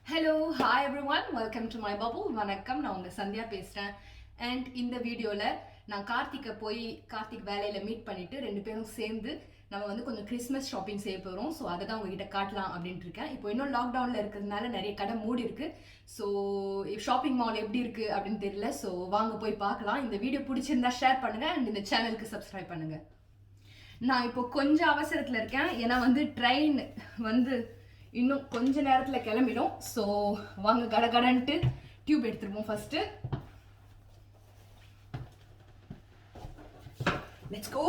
Hello hi every one welcome to my bubble வணக்கம். நான் உங்கள் சந்தியா பேசுகிறேன். அண்ட் இந்த வீடியோவில் நான் கார்த்திக் வேலையில் மீட் பண்ணிவிட்டு 2 பேரும் சேர்ந்து நம்ம வந்து கொஞ்சம் கிறிஸ்மஸ் ஷாப்பிங் செய்ய போகிறோம். ஸோ அதை தான் உங்ககிட்ட காட்டலாம் அப்படின்ட்டு இருக்கேன். இப்போ இன்னும் லாக்டவுனில் இருக்கிறதுனால நிறைய கடை மூடி இருக்குது. ஸோ ஷாப்பிங் மால் எப்படி இருக்குது அப்படின்னு தெரியல. ஸோ வாங்க போய் பார்க்கலாம். இந்த வீடியோ பிடிச்சிருந்தா ஷேர் பண்ணுங்கள் அண்ட் இந்த சேனலுக்கு சப்ஸ்கிரைப் பண்ணுங்கள். நான் இப்போ கொஞ்சம் அவசரத்தில் இருக்கேன். ஏன்னா வந்து ட்ரெயின் வந்து இன்னும் கொஞ்ச நேரத்தில் கிளம்பிடும். ஸோ வாங்க கடகடன்ட்டு டியூப் எடுத்துருவோம் ஃபர்ஸ்ட்டு. Let's go.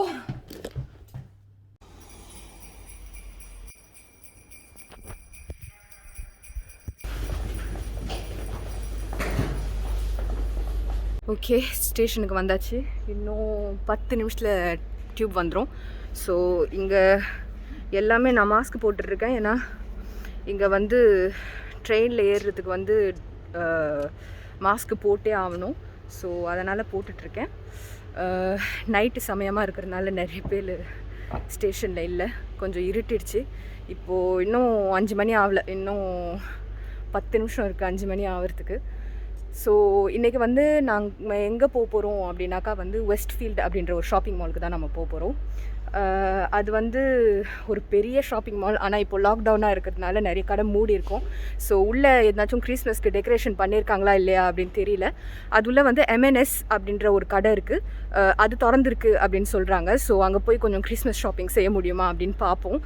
ஓகே, ஸ்டேஷனுக்கு வந்தாச்சு. இன்னும் 10 நிமிஷத்தில் டியூப் வந்துடும். ஸோ இங்கே எல்லாமே நான் மாஸ்க் போட்டுட்ருக்கேன். ஏன்னா இங்கே வந்து ட்ரெயினில் ஏறுறதுக்கு வந்து மாஸ்க்கு போட்டே ஆகணும். ஸோ அதனால் போட்டுட்ருக்கேன். நைட்டு சமயமாக இருக்கிறதுனால நிறைய பேர் ஸ்டேஷனில் இல்லை. கொஞ்சம் இருட்டிடுச்சு. இப்போது இன்னும் 5 மணி ஆகலை. இன்னும் 10 நிமிஷம் இருக்குது 5 மணி ஆகிறதுக்கு. ஸோ இன்றைக்கி வந்து நாங்கள் எங்கே போக போகிறோம் அப்படின்னாக்கா வந்து வெஸ்ட்ஃபீல்டு அப்படின்ற ஒரு ஷாப்பிங் மாலுக்கு தான் நம்ம போக போகிறோம். அது வந்து ஒரு பெரிய ஷாப்பிங் மால். ஆனால் இப்போ லாக்டவுனாக இருக்கிறதுனால நிறைய கடை மூடி இருக்கும். ஸோ உள்ளே எதாச்சும் கிறிஸ்மஸ்க்கு டெக்கரேஷன் பண்ணியிருக்காங்களா இல்லையா அப்படின்னு தெரியல. அது உள்ளே வந்து MNS அப்படின்ற ஒரு கடை இருக்குது. அது திறந்துருக்கு அப்படின்னு சொல்கிறாங்க. ஸோ அங்கே போய் கொஞ்சம் கிறிஸ்மஸ் ஷாப்பிங் செய்ய முடியுமா அப்படின்னு பார்ப்போம்.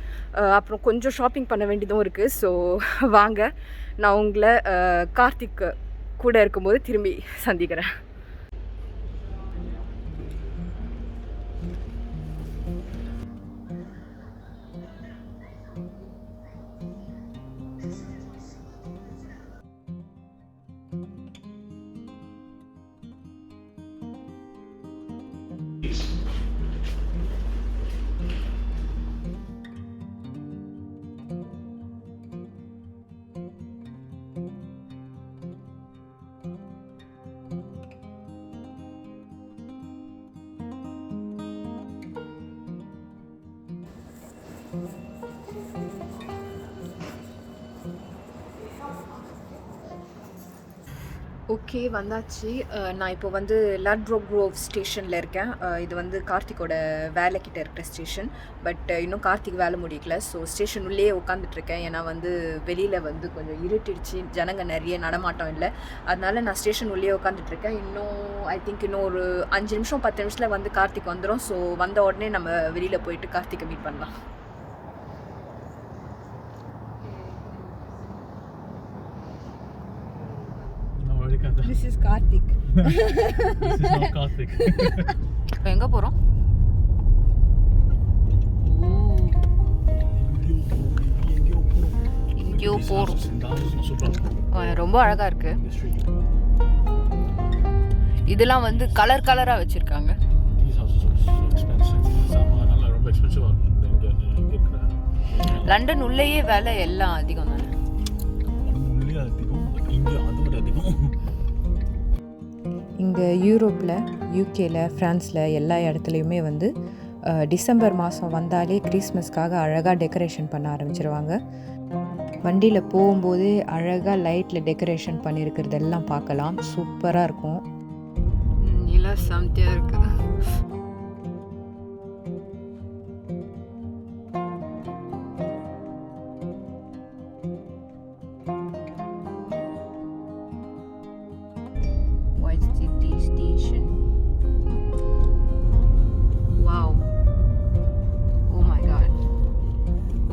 அப்புறம் கொஞ்சம் ஷாப்பிங் பண்ண வேண்டியதும் இருக்குது. ஸோ வாங்க, நான் உங்களை கார்த்திக் கூட இருக்கும்போது திரும்பி சந்திக்கிறேன். ஓகே, வந்தாச்சு. நான் இப்போ வந்து லட்ரோ க்ரோவ் ஸ்டேஷனில் இருக்கேன். இது வந்து கார்த்திக்கோட வேலைக்கிட்ட இருக்கிற ஸ்டேஷன். பட் இன்னும் கார்த்திக் வேலை முடிக்கல. ஸோ ஸ்டேஷன் உள்ளே உட்காந்துட்ருக்கேன். ஏன்னா வந்து வெளியில் வந்து கொஞ்சம் இருட்டிடுச்சு, ஜனங்க நிறைய நடமாட்டம் இல்லை. அதனால நான் ஸ்டேஷன் உள்ளே உட்காந்துட்ருக்கேன். இன்னும் ஐ திங்க் இன்னும் ஒரு 5 நிமிஷம் 10 நிமிஷத்தில் வந்து கார்த்திக் வந்துடும். ஸோ வந்த உடனே நம்ம வெளியில் போயிட்டு கார்த்திக்கை மீட் பண்ணலாம். This is Karthik. This is not Karthik. எங்க போறோம்? எங்கேயோ போறோம். ரொம்ப அழகா இருக்கு. இதெல்லாம் வந்து கலர் கலரா வச்சிருக்காங்க. லண்டன் உள்ளேயே விலை எல்லாம் அதிகம் தானே. இங்கே யூரோப்பில், யூகேல, ஃப்ரான்ஸில் எல்லா இடத்துலையுமே வந்து டிசம்பர் மாதம் வந்தாலே கிறிஸ்மஸ்க்காக அழகாக டெக்கரேஷன் பண்ண ஆரம்பிச்சிருவாங்க. வண்டியில் போகும்போதே அழகாக லைட்டில் டெக்கரேஷன் பண்ணியிருக்கிறதெல்லாம் பார்க்கலாம். சூப்பராக இருக்கும். எல்லாம் செம்மையாக இருக்குது. Station. Wow. Oh my god.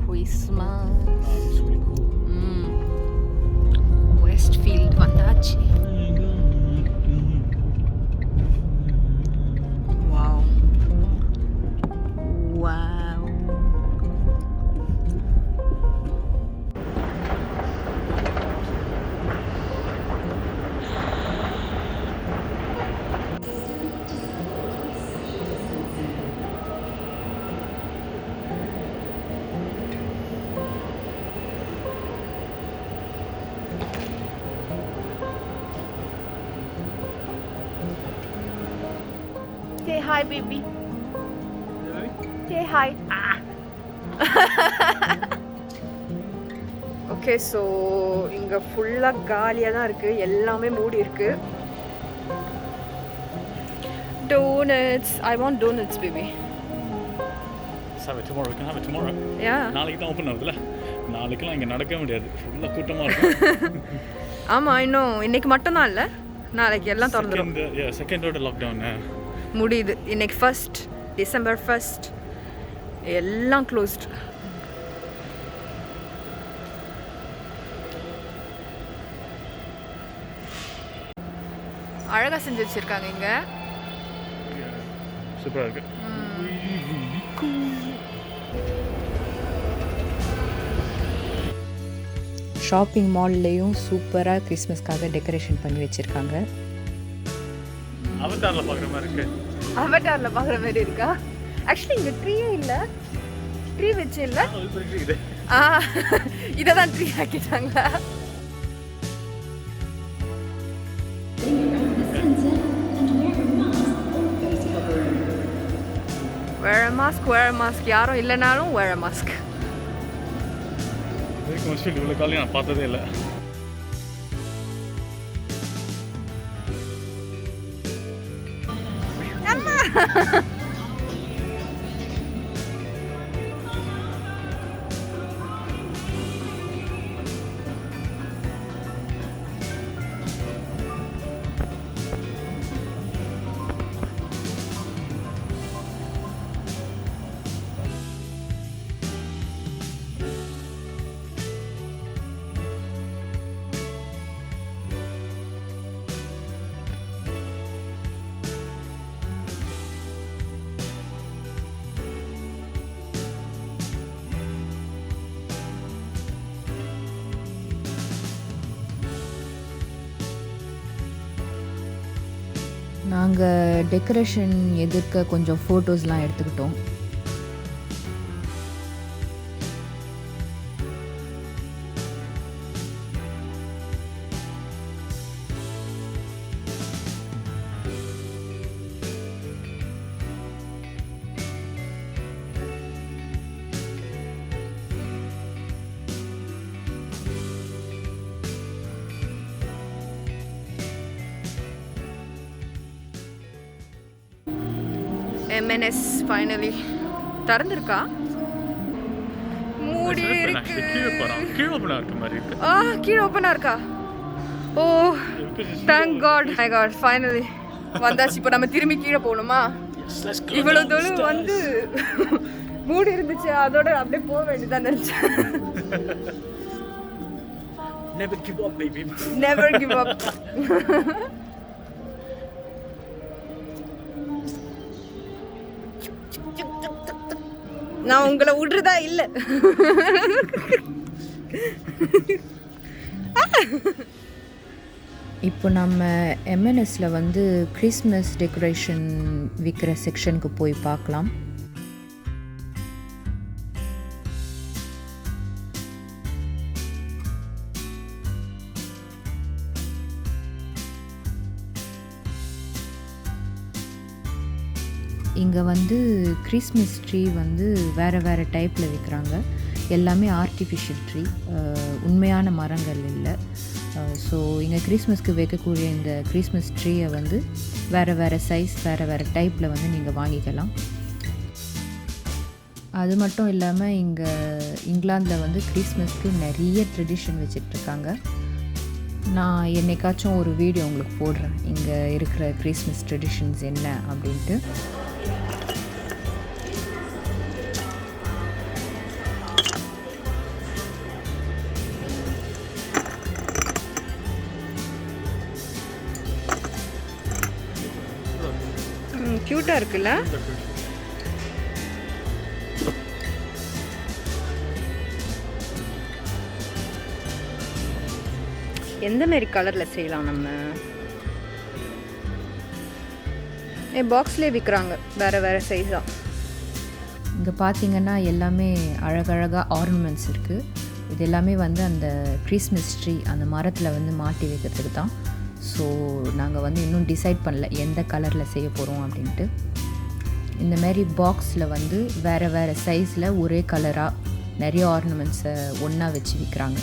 Christmas. That's really cool. Westfield vandachi. Wow. Wow. Say hi, baby. Say hi. Ah. Okay, so இங்கே ஃபுல்லாக காலியாக தான் இருக்குது, எல்லாமே மூடி இருக்குது. Donuts. I want donuts, baby. Let's have it tomorrow. We can have it tomorrow. Yeah. நாளைக்கு தான் ஓப்பன் ஆகுதுல்ல, நாளைக்கெல்லாம் இங்கே நடக்கவே முடியாது, ஃபுல்லாக கூட்டமாக இருக்கும். ஆமாம், இன்னும் இன்னைக்கு மட்டும்தான் இல்லை, நாளைக்கு எல்லாம் திறந்துடும். செகண்டோட லாக்டவுன் முடியுது. இன்னைக்கு ஃபர்ஸ்ட், டிசம்பர் 1 எல்லாம் க்ளோஸ்ட். அழகாக செஞ்சு வச்சுருக்காங்க இங்கே. சூப்பராக இருக்கு. ஷாப்பிங் மால்லையும் சூப்பராக கிறிஸ்மஸ்க்காக டெக்கரேஷன் பண்ணி வச்சுருக்காங்க. அவதாரில் பார்க்குற மாதிரி இருக்கு. அவதாரில் பார்க்குற மாதிரி இருக்கா? ஆக்சுவலி இங்கே ட்ரீயே இல்லை, ட்ரீ வச்சு இல்லை. இதை தான் ட்ரீ ஆக்கிட்டாங்களா? wear a mask. யாரும் இல்லைனாலும் wear a mask. இவ்வளோ காலையும் நான் பார்த்ததே இல்லை. நாங்கள் டெக்கரேஷன் எதிர்க்க கொஞ்சம் ஃபோட்டோஸ்லாம் எடுத்துக்கிட்டோம். MNS ஃபைனலி திறந்துருக்கா? மூடி இருக்கு. கீழே ஓப்பனாக இருக்க மாதிரி இருக்கு. கீழே ஓப்பனாக இருக்கா? Oh thank God, my God, finally வந்தாச்சு. இப்போ நம்ம திரும்பி கீழே போகணுமா? இவ்வளோ தூரம் வந்து மூடி இருந்துச்சு, அதோட அப்படியே போக வேண்டியதான் நினச்சேன். Never give up, baby. Never give up. நான் உங்களை விடுறதா இல்லை. இப்போ நம்ம MNSல வந்து கிறிஸ்மஸ் டெக்கரேஷன் விற்கிற செக்ஷனுக்கு போய் பார்க்கலாம். இங்கே வந்து கிறிஸ்மஸ் ட்ரீ வந்து வேறு வேறு டைப்பில் விற்கிறாங்க. எல்லாமே ஆர்டிஃபிஷியல் ட்ரீ, உண்மையான மரங்கள் இல்லை. ஸோ இங்கே கிறிஸ்மஸ்க்கு வைக்கக்கூடிய இந்த கிறிஸ்மஸ் ட்ரீயை வந்து வேறு வேறு சைஸ், வேறு வேறு டைப்பில் வந்து நீங்கள் வாங்கிக்கலாம். அது மட்டும் இல்லாமல் இங்கே இங்கிலாந்தில் வந்து கிறிஸ்மஸ்க்கு நிறைய ட்ரெடிஷன் வச்சிட்ருக்காங்க. நான் என்னைக்காச்சும் ஒரு வீடியோ உங்களுக்கு போடுறேன் இங்கே இருக்கிற கிறிஸ்மஸ் ட்ரெடிஷன்ஸ் என்ன அப்படின்ட்டு. க்யூட்டாக இருக்குல்ல? எந்த மாதிரி கலரில் செய்யலாம் நம்ம? பாக்ஸ்லேயே விற்கிறாங்க வேறு வேறு சைஸாக. இங்கே பார்த்தீங்கன்னா எல்லாமே அழகழகாக ஆர்னமெண்ட்ஸ் இருக்குது. இது எல்லாமே வந்து அந்த கிறிஸ்மஸ் ட்ரீ அந்த மரத்தில் வந்து மாட்டி வைக்கிறதுக்கு தான். ஸோ நாங்கள் வந்து இன்னும் டிசைட் பண்ணல எந்த கலரில் செய்ய போகிறோம் அப்படின்ட்டு. இந்த மாதிரி பாக்ஸில் வந்து வேறு வேறு சைஸில் ஒரே கலராக நிறைய ஆர்னமெண்ட்ஸை ஒன்றா வச்சு விற்கிறாங்க.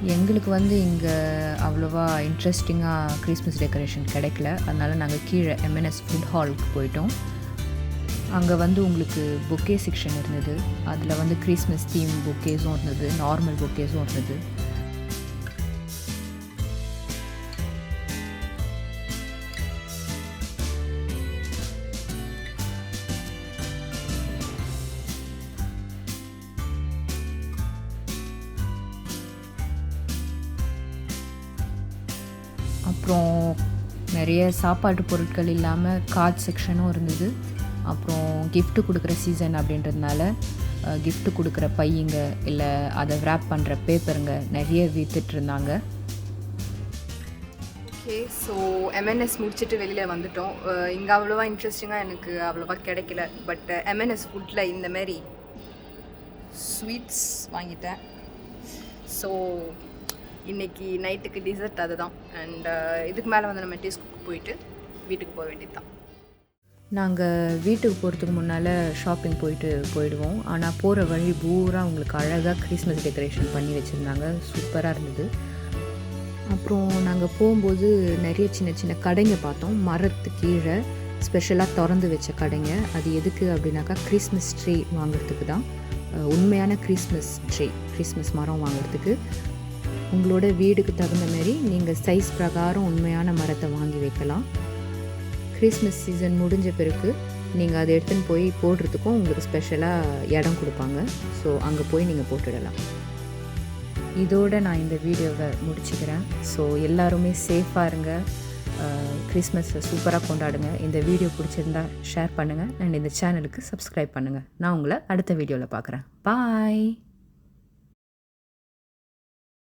எங்களுக்கு வந்து இங்கே அவ்வளோவா இன்ட்ரெஸ்டிங்காக கிறிஸ்மஸ் டெக்கரேஷன் கிடைக்கல. அதனால் நாங்கள் கீழே எம்என்எஸ் ஃபுட் ஹாலுக்கு போயிட்டோம். அங்கே வந்து உங்களுக்கு பொக்கே செக்ஷன் இருந்தது. அதில் வந்து கிறிஸ்மஸ் தீம் பொக்கேஸும் இருந்தது, நார்மல் பொக்கேஸும் இருந்தது. அப்புறம் நிறைய சாப்பாட்டு பொருட்கள் இல்லாமல் கார்ட் செக்ஷனும் இருந்தது. அப்புறம் கிஃப்ட்டு கொடுக்குற சீசன் அப்படின்றதுனால கிஃப்ட்டு கொடுக்குற பையங்க இல்லை அதை ரேப் பண்ணுற பேப்பருங்க நிறைய விற்றுட்ருந்தாங்க. ஓகே, ஸோ எம்என்எஸ் முடிச்சுட்டு வெளியில் வந்துட்டோம். இங்கே அவ்வளோவா இன்ட்ரெஸ்டிங்காக எனக்கு அவ்வளோவா கிடைக்கல. பட் எம்என்எஸ் ஃபுட்டில் இந்தமாரி ஸ்வீட்ஸ் வாங்கிட்டேன். ஸோ இன்றைக்கி நைட்டுக்கு டிசர்ட் அதுதான். அண்ட் இதுக்கு மேலே வந்து நம்ம டேஸ்க்கு போயிட்டு வீட்டுக்கு போக வேண்டியது தான். நாங்கள் வீட்டுக்கு போகிறதுக்கு முன்னால் ஷாப்பிங் போயிடுவோம். ஆனால் போகிற வழி பூரா உங்களுக்கு அழகாக கிறிஸ்மஸ் டெக்கரேஷன் பண்ணி வச்சுருந்தாங்க. சூப்பராக இருந்தது. அப்புறம் நாங்கள் போகும்போது நிறைய சின்ன சின்ன கடைங்க பார்த்தோம். மரத்து கீழே ஸ்பெஷலாக திறந்து வச்ச கடைங்க. அது எதுக்கு அப்படின்னாக்கா கிறிஸ்மஸ் ட்ரீ வாங்குறதுக்கு தான். உண்மையான கிறிஸ்மஸ் ட்ரீ, கிறிஸ்மஸ் மரம் வாங்குறதுக்கு. உங்களோட வீடுக்கு தகுந்த மாதிரி நீங்கள் சைஸ் பிரகாரம் உண்மையான மரத்தை வாங்கி வைக்கலாம். கிறிஸ்மஸ் சீசன் முடிஞ்ச பிறகு நீங்கள் அதை எடுத்துன்னு போய் போடுறதுக்கும் உங்களுக்கு ஸ்பெஷலாக இடம் கொடுப்பாங்க. ஸோ அங்கே போய் நீங்கள் போட்டுடலாம். இதோடு நான் இந்த வீடியோவை முடிச்சுக்கிறேன். ஸோ எல்லாருமே சேஃபாக இருங்க. கிறிஸ்மஸை சூப்பராக கொண்டாடுங்க. இந்த வீடியோ பிடிச்சிருந்தா ஷேர் பண்ணுங்கள். அண்ட் இந்த சேனலுக்கு சப்ஸ்கிரைப் பண்ணுங்கள். நான் உங்களை அடுத்த வீடியோவில் பார்க்குறேன். பாய்.